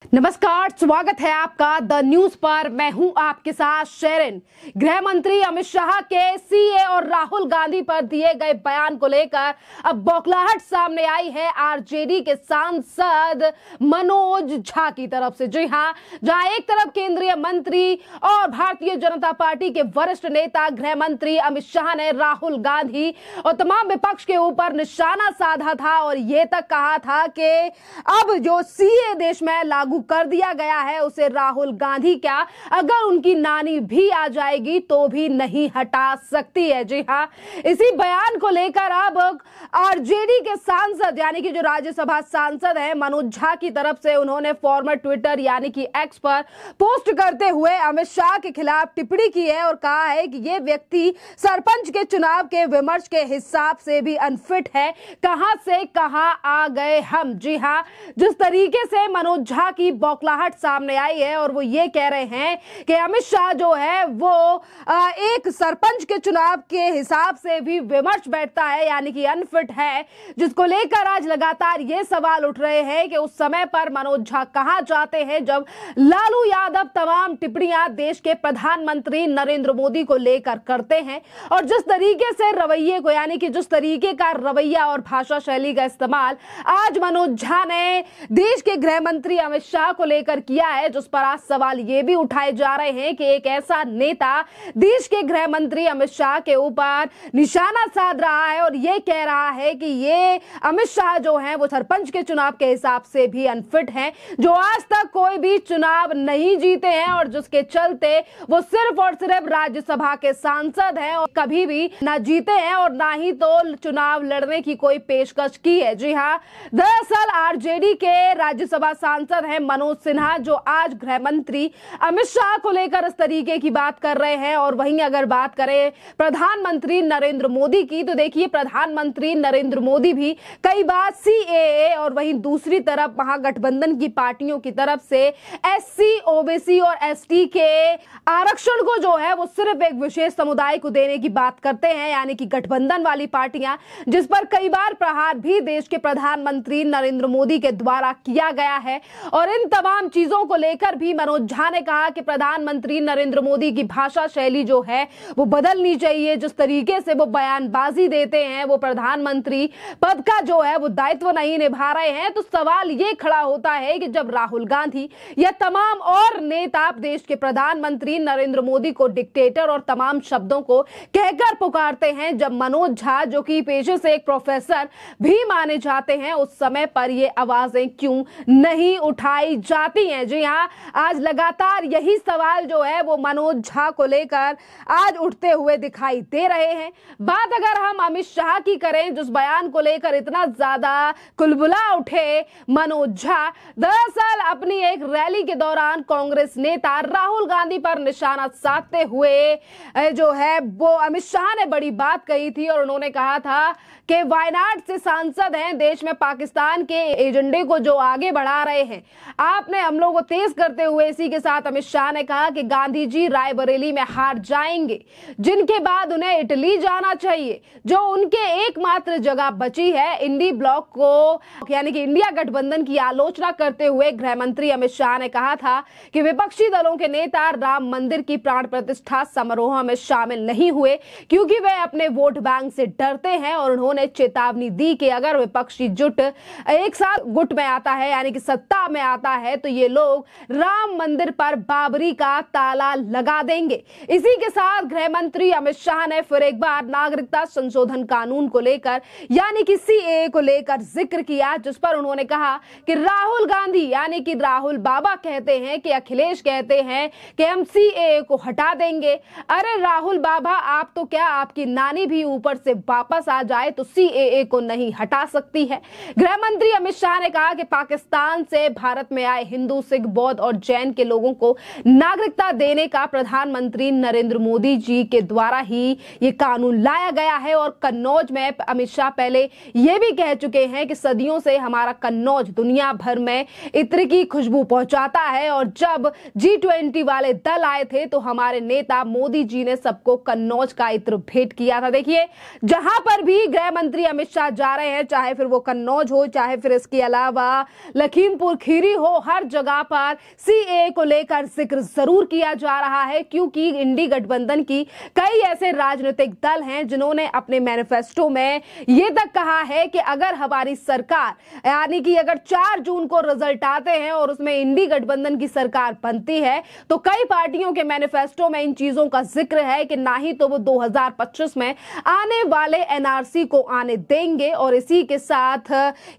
नमस्कार, स्वागत है आपका द न्यूज पर। मैं हूं आपके साथ शेरन। गृह मंत्री अमित शाह के सीए और राहुल गांधी पर दिए गए बयान को लेकर अब बौखलाहट सामने आई है आरजेडी के सांसद मनोज झा की तरफ से। जी हां, जहां एक तरफ केंद्रीय मंत्री और भारतीय जनता पार्टी के वरिष्ठ नेता गृह मंत्री अमित शाह ने राहुल गांधी और तमाम विपक्ष के ऊपर निशाना साधा था और यह तक कहा था कि अब जो सीए देश में लागू कर दिया गया है उसे राहुल गांधी क्या अगर उनकी नानी भी आ जाएगी तो भी नहीं हटा सकती है। जी हां, इसी बयान को लेकर अब आरजेडी के सांसद यानी कि जो राज्यसभा सांसद हैं मनोज झा की तरफ से उन्होंने फॉर्मर ट्विटर यानी कि एक्स पर पोस्ट करते हुए अमित शाह के खिलाफ टिप्पणी की है और कहा है कि यह व्यक्ति सरपंच के चुनाव के विमर्श के हिसाब से भी अनफिट है। कहां से कहां आ गए हम। जी हां, जिस तरीके से मनोज झा की बौखलाहट सामने आई है और वो ये कह रहे हैं कि अमित शाह जो है वो एक सरपंच के चुनाव के हिसाब से भी विमर्श बैठता है यानी कि अनफिट है, जिसको लेकर आज लगातार ये सवाल उठ रहे हैं कि उस समय पर मनोज झा कहां जाते हैं जब लालू यादव तमाम टिप्पणियां देश के प्रधानमंत्री नरेंद्र मोदी को लेकर करते हैं और जिस तरीके से रवैये को यानी कि जिस तरीके का रवैया और भाषा शैली का इस्तेमाल आज मनोज झा ने देश के गृह मंत्री अमित शाह को लेकर किया है, जिस पर आज सवाल ये भी उठाए जा रहे हैं कि एक ऐसा नेता देश के गृह मंत्री अमित शाह के ऊपर निशाना साध रहा है और ये कह रहा है कि ये अमित शाह जो हैं वो सरपंच के चुनाव के हिसाब से भी अनफिट हैं, जो आज तक कोई भी चुनाव नहीं जीते हैं और जिसके चलते वो सिर्फ और सिर्फ राज्यसभा के सांसद हैं और कभी भी ना जीते हैं और ना ही तो चुनाव लड़ने की कोई पेशकश की है। जी हाँ, दरअसल आरजेडी के राज्यसभा सांसद हैं मनोज सिन्हा जो आज गृह मंत्री अमित शाह को लेकर इस तरीके की बात कर रहे हैं। और वहीं अगर बात करें प्रधानमंत्री नरेंद्र मोदी की तो देखिए प्रधानमंत्री नरेंद्र मोदी भी कई बार सीएए और वहीं दूसरी तरफ महागठबंधन की पार्टियों की तरफ से एससी, ओबीसी और एसटी के आरक्षण को जो है वो सिर्फ एक विशेष समुदाय को देने की बात करते हैं यानी कि गठबंधन वाली पार्टियां, जिस पर कई बार प्रहार भी देश के प्रधानमंत्री नरेंद्र मोदी के द्वारा किया गया है। और इन तमाम चीजों को लेकर भी मनोज झा ने कहा कि प्रधानमंत्री नरेंद्र मोदी की भाषा शैली जो है वो बदलनी चाहिए। जिस तरीके से वो बयानबाजी देते हैं, वो प्रधानमंत्री पद का जो है वो दायित्व नहीं निभा रहे हैं। तो सवाल ये खड़ा होता है कि जब राहुल गांधी या तमाम और नेता देश के प्रधानमंत्री नरेंद्र मोदी को डिक्टेटर और तमाम शब्दों को कहकर पुकारते हैं, जब मनोज झा जो कि पेशे से एक प्रोफेसर भी माने जाते हैं, उस समय पर ये आवाजें क्यों नहीं उठाई जाती हैं। जी हां, आज लगातार यही सवाल जो है वो मनोज झा को लेकर आज उठते हुए दिखाई दे रहे हैं। बात अगर हम अमित शाह की करें जिस बयान को लेकर इतना ज्यादा कुलबुला उठे मनोज झा, दरअसल अपनी एक रैली के दौरान कांग्रेस नेता राहुल गांधी पर निशाना साधते हुए जो है वो अमित शाह ने बड़ी बात कही थी और उन्होंने कहा था कि वायनाड से सांसद हैं, देश में पाकिस्तान के एजेंडे को जो आगे बढ़ा रहे हैं, आपने हमलों को तेज करते हुए इसी के साथ अमित शाह ने कहा कि गांधी जी रायबरेली में हार जाएंगे, जिनके बाद उन्हें इटली जाना चाहिए, जो उनके एकमात्र जगह बची है। इंडी ब्लॉक को यानी कि इंडिया गठबंधन की आलोचना करते हुए गृह मंत्री अमित शाह ने कहा था कि विपक्षी दलों के नेता राम मंदिर की प्राण प्रतिष्ठा समारोह में शामिल नहीं हुए क्योंकि वे अपने वोट बैंक से डरते हैं और उन्होंने चेतावनी दी कि अगर विपक्षी जुट एक साथ गुट में आता है यानी कि सत्ता में आता है तो ये लोग राम मंदिर पर बाबरी का ताला लगा देंगे। इसी के साथ गृह मंत्री अमित शाह ने फिर एक बार नागरिकता संशोधन कानून को लेकर यानी कि सीएए को लेकर जिक्र किया, जिस पर उन्होंने कहा कि राहुल गांधी यानी कि राहुल बाबा कहते हैं कि अखिलेश कहते हैं कि हम सीएए को हटा देंगे। अरे राहुल बाबा, आप तो क्या आपकी नानी भी ऊपर से वापस आ जाए तो सीएए को नहीं हटा सकती है। गृह मंत्री अमित शाह ने कहा कि पाकिस्तान से भारत में आए हिंदू, सिख, बौद्ध और जैन के लोगों को नागरिकता देने का प्रधानमंत्री नरेंद्र मोदी जी के द्वारा ही ये कानून लाया गया है। और कन्नौज में अमित शाह पहले ये भी कह चुके हैं कि सदियों से हमारा कन्नौज दुनिया भर में इत्र की खुशबू पहुंचाता है। और जब G20 वाले दल आए थे तो हमारे नेता मोदी जी ने सबको कन्नौज का इत्र भेंट किया था। देखिए, जहां पर भी गृह मंत्री अमित शाह जा रहे हैं, चाहे फिर वो कन्नौज हो, चाहे फिर इसके अलावा लखीमपुर खीरी हो, हर जगह पर CAA को लेकर जिक्र जरूर किया जा रहा है, क्योंकि इंडी गठबंधन की कई ऐसे राजनीतिक दल हैं जिन्होंने अपने मैनिफेस्टो में यह तक कहा है कि अगर हमारी सरकार, यानी कि अगर 4 जून को रिजल्ट आते हैं और उसमें इंडी गठबंधन की सरकार बनती है, तो कई पार्टियों के मैनिफेस्टो में इन चीजों का जिक्र है कि ना ही तो वो 2025 में आने वाले NRC को आने देंगे, और इसी के साथ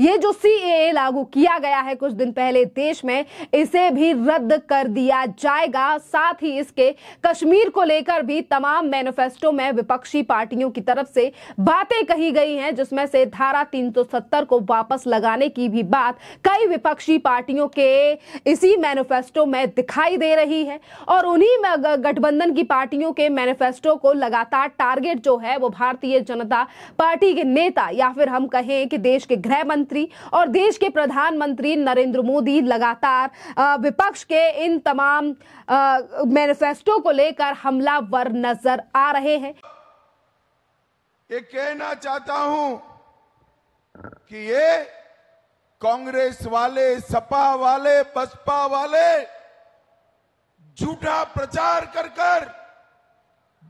ये जो CAA लागू किया गया है कुछ दिन पहले देश में, इसे भी रद्द कर दिया जाएगा। साथ ही इसके कश्मीर को लेकर भी तमाम मैनिफेस्टो में विपक्षी पार्टियों की तरफ से बातें कही गई हैं, जिसमें से धारा 370 को वापस लगाने की भी बात कई विपक्षी पार्टियों के इसी मैनिफेस्टो में दिखाई दे रही है। और उन्हीं गठबंधन की पार्टियों के मैनिफेस्टो को लगातार टारगेट जो है वो भारतीय जनता पार्टी के नेता, या फिर हम कहें कि देश के गृह मंत्री और देश के प्रधानमंत्री नरेंद्र मोदी लगातार विपक्ष के इन तमाम मैनिफेस्टो को लेकर हमलावर नजर आ रहे हैं। ये कहना चाहता हूं कि ये कांग्रेस वाले, सपा वाले, बसपा वाले झूठा प्रचार कर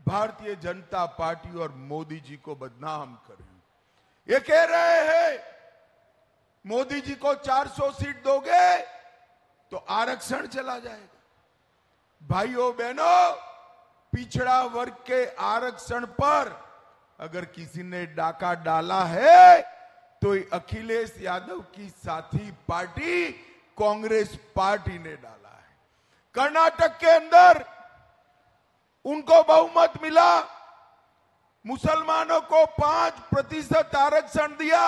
भारतीय जनता पार्टी और मोदी जी को बदनाम कर रहे हैं। ये कह रहे हैं मोदी जी को 400 सीट दोगे तो आरक्षण चला जाएगा। भाइयों बहनों, पिछड़ा वर्ग के आरक्षण पर अगर किसी ने डाका डाला है तो अखिलेश यादव की साथी पार्टी कांग्रेस पार्टी ने डाला है। कर्नाटक के अंदर उनको बहुमत मिला, मुसलमानों को 5% आरक्षण दिया।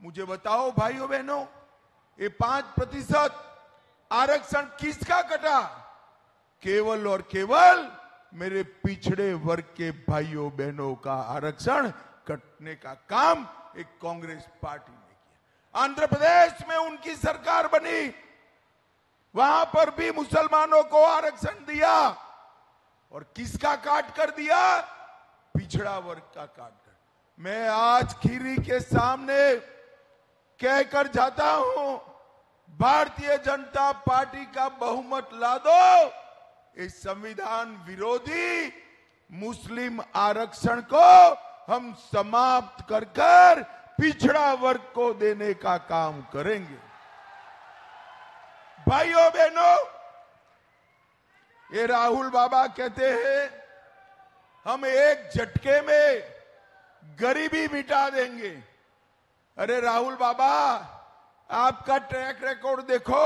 मुझे बताओ भाइयों बहनों, ये 5% आरक्षण किसका कटा? केवल और केवल मेरे पिछड़े वर्ग के भाइयों बहनों का आरक्षण कटने का काम एक कांग्रेस पार्टी ने किया। आंध्र प्रदेश में उनकी सरकार बनी, वहां पर भी मुसलमानों को आरक्षण दिया, और किसका काट कर दिया? पिछड़ा वर्ग का काट कर। मैं आज खीरी के सामने कहकर जाता हूं, भारतीय जनता पार्टी का बहुमत ला दो, इस संविधान विरोधी मुस्लिम आरक्षण को हम समाप्त कर पिछड़ा वर्ग को देने का काम करेंगे। भाइयों बहनों, ये राहुल बाबा कहते हैं हम एक झटके में गरीबी मिटा देंगे। अरे राहुल बाबा, आपका ट्रैक रिकॉर्ड देखो।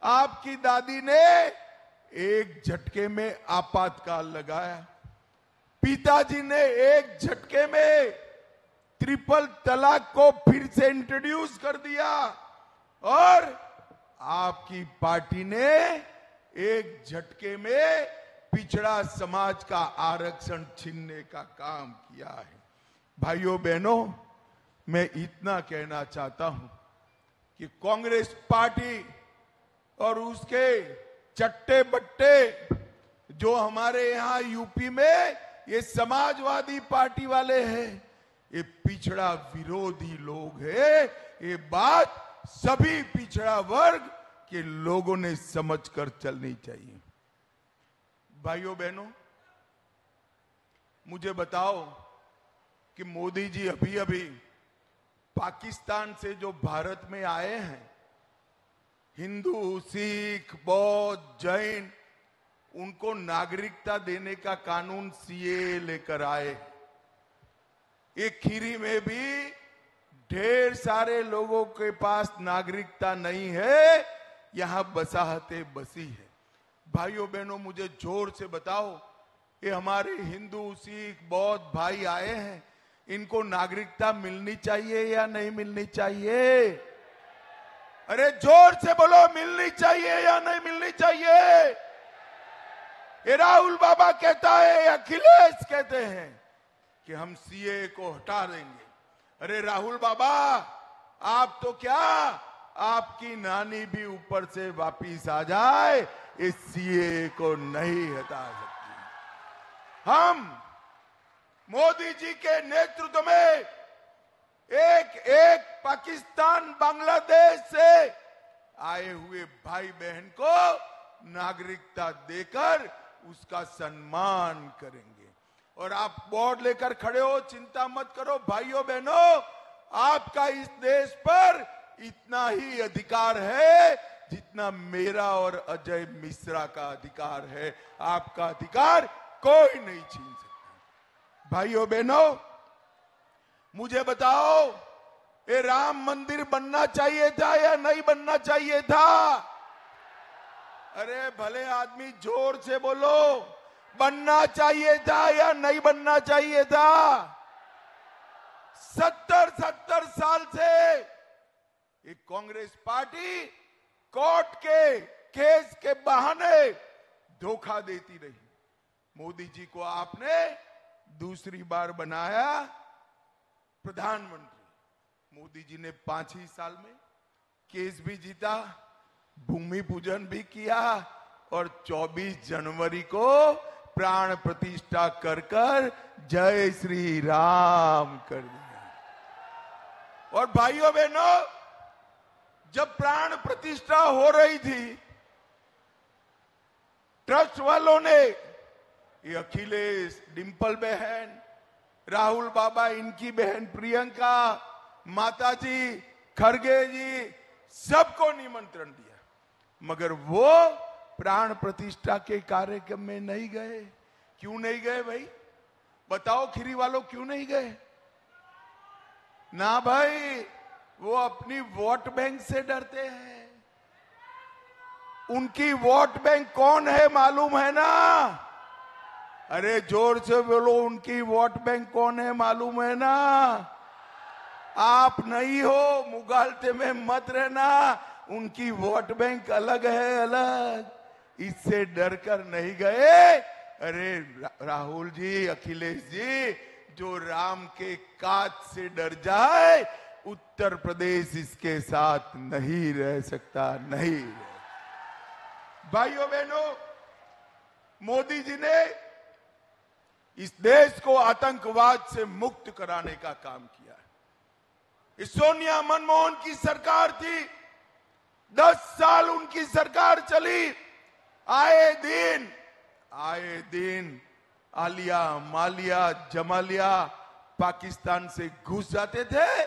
आपकी दादी ने एक झटके में आपातकाल लगाया, पिताजी ने एक झटके में ट्रिपल तलाक को फिर से इंट्रोड्यूस कर दिया, और आपकी पार्टी ने एक झटके में पिछड़ा समाज का आरक्षण छीनने का काम किया है। भाइयों बहनों, मैं इतना कहना चाहता हूं कि कांग्रेस पार्टी और उसके चट्टे बट्टे जो हमारे यहां यूपी में ये समाजवादी पार्टी वाले हैं, ये पिछड़ा विरोधी लोग हैं। ये बात सभी पिछड़ा वर्ग के लोगों ने समझकर चलनी चाहिए। भाइयों बहनों, मुझे बताओ कि मोदी जी अभी अभी पाकिस्तान से जो भारत में आए हैं, हिंदू, सिख, बौद्ध, जैन, उनको नागरिकता देने का कानून CAA लेकर आए। एक खीरी में भी ढेर सारे लोगों के पास नागरिकता नहीं है, यहां बसाहते बसी है। भाइयों बहनों, मुझे जोर से बताओ, ये हमारे हिंदू, सिख, बौद्ध भाई आए हैं, इनको नागरिकता मिलनी चाहिए या नहीं मिलनी चाहिए? अरे जोर से बोलो, मिलनी चाहिए या नहीं मिलनी चाहिए? ये राहुल बाबा कहता है, अखिलेश कहते हैं कि हम CAA को हटा देंगे। अरे राहुल बाबा, आप तो क्या आपकी नानी भी ऊपर से वापिस आ जाए, इस सीए को नहीं हटा सकती। हम मोदी जी के नेतृत्व में एक एक पाकिस्तान बांग्लादेश से आए हुए भाई बहन को नागरिकता देकर उसका सम्मान करेंगे। और आप बोर्ड लेकर खड़े हो, चिंता मत करो भाइयों बहनों, आपका इस देश पर इतना ही अधिकार है जितना मेरा और अजय मिश्रा का अधिकार है। आपका अधिकार कोई नहीं छीन सकता। भाइयों बहनों, मुझे बताओ, ये राम मंदिर बनना चाहिए था या नहीं बनना चाहिए था? अरे भले आदमी जोर से बोलो, बनना चाहिए था या नहीं बनना चाहिए था? 70 साल से एक कांग्रेस पार्टी कोर्ट के केस के बहाने धोखा देती रही। मोदी जी को आपने दूसरी बार बनाया प्रधानमंत्री। मोदी जी ने 5 ही साल में केस भी जीता, भूमि पूजन भी किया और 24 जनवरी को प्राण प्रतिष्ठा कर जय श्री राम कर दिया। और भाइयों बहनों, जब प्राण प्रतिष्ठा हो रही थी, ट्रस्ट वालों ने, ये अखिलेश, डिंपल बहन, राहुल बाबा, इनकी बहन प्रियंका, माताजी खड़गे जी, सबको निमंत्रण दिया, मगर वो प्राण प्रतिष्ठा के कार्यक्रम में नहीं गए। क्यों नहीं गए भाई? बताओ खीरी वालों, क्यों नहीं गए? ना भाई, वो अपनी वोट बैंक से डरते हैं। उनकी वोट बैंक कौन है मालूम है ना? अरे जोर से बोलो, उनकी वोट बैंक कौन है मालूम है ना? आप नहीं हो, मुगालते में मत रहना, उनकी वोट बैंक अलग है, अलग। इससे डरकर नहीं गए। अरे राहुल जी, अखिलेश जी, जो राम के काज से डर जाए, उत्तर प्रदेश इसके साथ नहीं रह सकता, नहीं। भाइयों बहनों, मोदी जी ने इस देश को आतंकवाद से मुक्त कराने का काम किया। इस सोनिया मनमोहन की सरकार थी, 10 साल उनकी सरकार चली। आए दिन आलिया, मालिया, जमालिया पाकिस्तान से घुस जाते थे,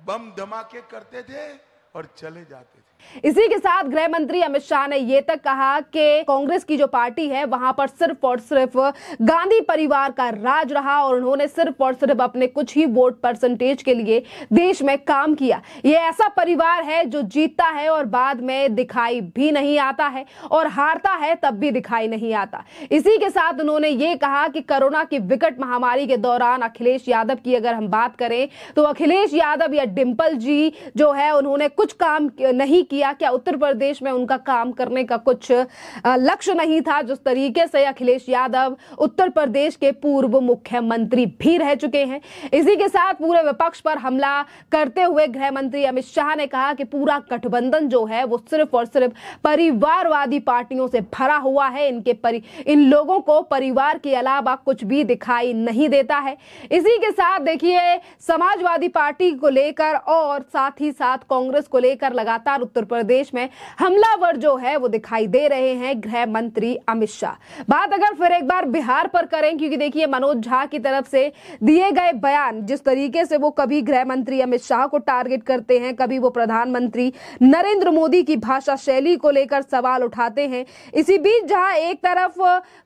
बम धमाके करते थे और चले जाते थे। इसी के साथ गृह मंत्री अमित शाह ने यह तक कहा कि कांग्रेस की जो पार्टी है वहां पर सिर्फ और सिर्फ गांधी परिवार का राज रहा और उन्होंने सिर्फ और सिर्फ अपने कुछ ही वोट परसेंटेज के लिए देश में काम किया। यह ऐसा परिवार है जो जीतता है और बाद में दिखाई भी नहीं आता है और हारता है तब भी दिखाई नहीं आता। इसी के साथ उन्होंने ये कहा कि कोरोना की विकट महामारी के दौरान अखिलेश यादव की अगर हम बात करें तो अखिलेश यादव या डिंपल जी जो है उन्होंने कुछ काम नहीं किया। क्या उत्तर प्रदेश में उनका काम करने का कुछ लक्ष्य नहीं था? जिस तरीके से अखिलेश यादव उत्तर प्रदेश के पूर्व मुख्यमंत्री भी रह चुके हैं। इसी के साथ पूरे विपक्ष पर हमला करते हुए गृह मंत्री अमित शाह ने कहा कि पूरा गठबंधन जो है वो सिर्फ और सिर्फ परिवारवादी पार्टियों से भरा हुआ है। इन लोगों को परिवार के अलावा कुछ भी दिखाई नहीं देता है। इसी के साथ देखिए, समाजवादी पार्टी को लेकर और साथ ही साथ कांग्रेस को लेकर लगातार उत्तर प्रदेश में हमलावर जो है वो दिखाई दे रहे हैं गृह मंत्री अमित शाह। बात अगर फिर एक बार बिहार पर करें, क्योंकि देखिए मनोज झा की तरफ से दिए गए बयान, जिस तरीके से वो कभी गृह मंत्री अमित शाह को टारगेट करते हैं, कभी वो प्रधानमंत्री नरेंद्र मोदी की भाषा शैली को लेकर सवाल उठाते हैं। इसी बीच जहां एक तरफ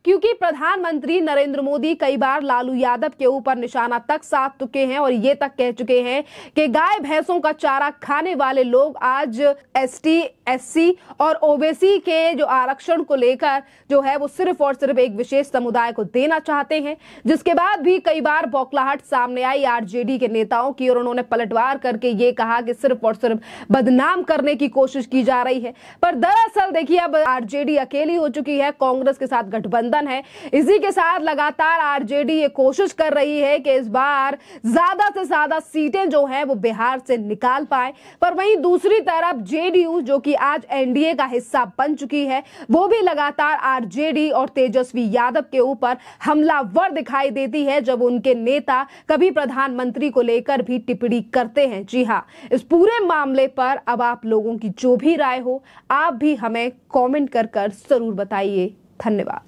क्योंकि प्रधानमंत्री नरेंद्र मोदी कई बार लालू यादव के ऊपर निशाना तक साध चुके हैं और ये तक कह चुके हैं कि गाय भैंसों का चारा खाने वाले लोग आज एसटी, एससी और ओबीसी के जो आरक्षण को लेकर जो है वो सिर्फ और सिर्फ एक विशेष समुदाय को देना चाहते हैं, जिसके बाद भी कई बार बौखलाहट सामने आई आरजेडी के नेताओं की और उन्होंने पलटवार करके ये कहा कि सिर्फ और सिर्फ बदनाम करने की कोशिश की जा रही है। पर दरअसल देखिए, अब आरजेडी अकेली हो चुकी है, कांग्रेस के साथ गठबंधन है। इसी के साथ लगातार आरजेडी ये कोशिश कर रही है कि इस बार ज्यादा से ज्यादा सीटें जो हैं वो बिहार से निकाल पाए। पर वहीं दूसरी तरफ जेडीयू, जो कि आज एनडीए का हिस्सा बन चुकी है, वो भी लगातार आरजेडी और तेजस्वी यादव के ऊपर हमलावर दिखाई देती है जब उनके नेता कभी प्रधानमंत्री को लेकर भी टिप्पणी करते हैं। जी हां, इस पूरे मामले पर अब आप लोगों की जो भी राय हो, आप भी हमें कमेंट कर जरूर बताइए। धन्यवाद।